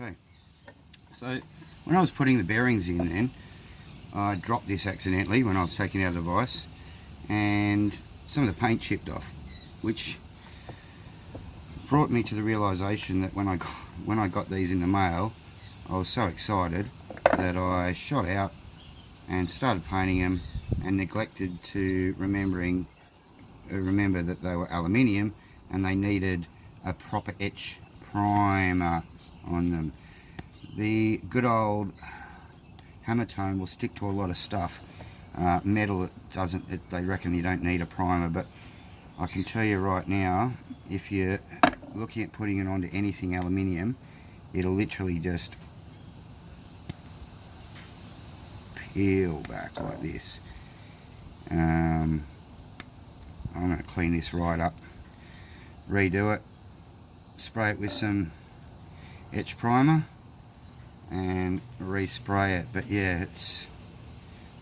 Okay, so when I was putting the bearings in then, I dropped this accidentally when I was taking out the vise, and some of the paint chipped off, which brought me to the realization that when I got these in the mail, I was so excited that I shot out and started painting them and neglected to remember that they were aluminium and they needed a proper etch primer on them. The good old hammer tone will stick to a lot of stuff. Metal, it doesn't. They reckon you don't need a primer, but I can tell you right now, if you're looking at putting it onto anything aluminium, it'll literally just peel back like this. I'm going to clean this right up, redo it, spray it with some etch primer and respray it. But yeah, this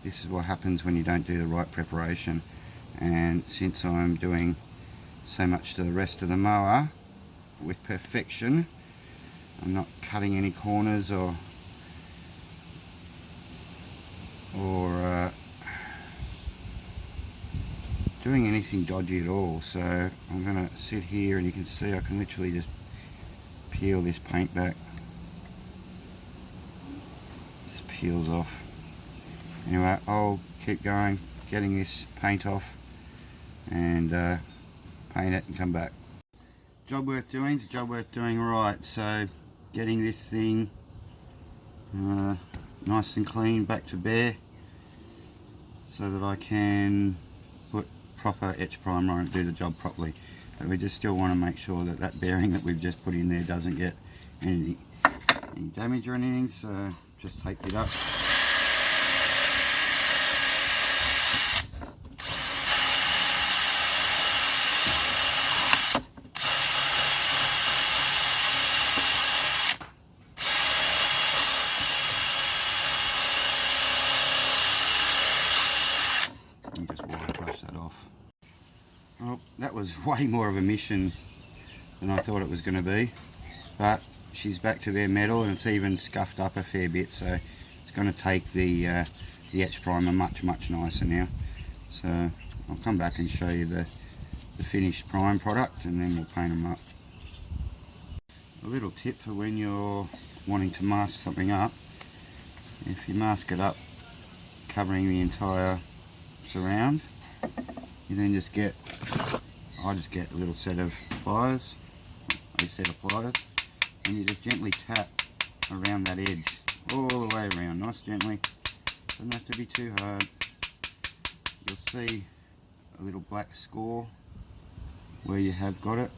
is what happens when you don't do the right preparation. And since I'm doing so much to the rest of the mower with perfection, I'm not cutting any corners or doing anything dodgy at all. So I'm going to sit here and you can see I can literally just peel this paint back. Just peels off. Anyway, I'll keep going, getting this paint off and paint it and come back. Job worth doing is a job worth doing right. So getting this thing nice and clean, back to bare, so that I can put proper etch primer on and do the job properly. But we just still want to make sure that that bearing that we've just put in there doesn't get any damage or anything, so just taped it up. And just wire brush that off. Well, that was way more of a mission than I thought it was going to be, but she's back to bare metal and it's even scuffed up a fair bit, so it's going to take the etch primer much nicer now. So I'll come back and show you the finished prime product and then we'll paint them up. A little tip for when you're wanting to mask something up: if you mask it up covering the entire surround, you then just get, I just get a little set of pliers, and you just gently tap around that edge, all the way around, nice gently, doesn't have to be too hard. You'll see a little black score where you have got it.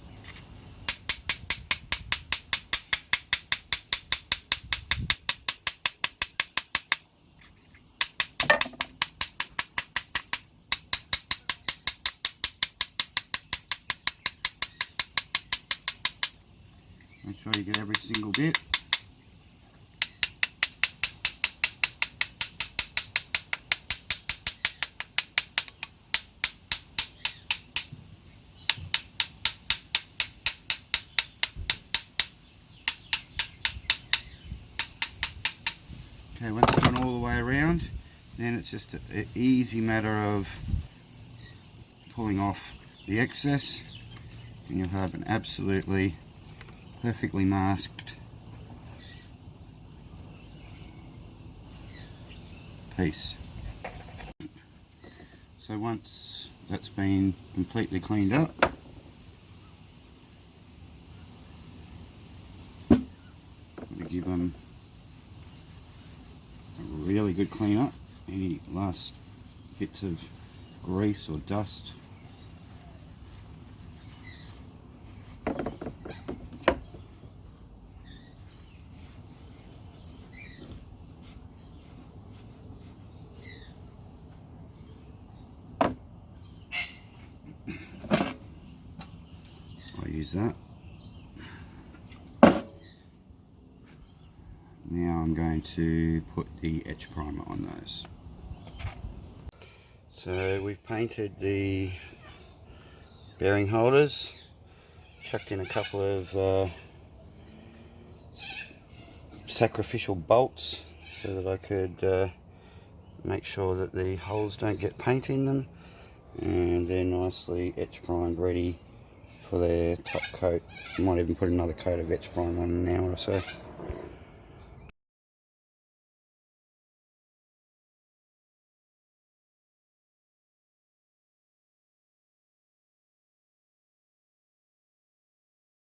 Make sure you get every single bit. Okay, once it's gone all the way around, then it's just an easy matter of pulling off the excess and you'll have an absolutely perfectly masked piece. So once that's been completely cleaned up, I'm going to give them a really good clean up. Any last bits of grease or dust, I use that. Now I'm going to put the etch primer on those. So we've painted the bearing holders, chucked in a couple of sacrificial bolts so that I could make sure that the holes don't get paint in them, and they're nicely etch primed, ready for their top coat. I might even put another coat of etch prime on in an hour or so.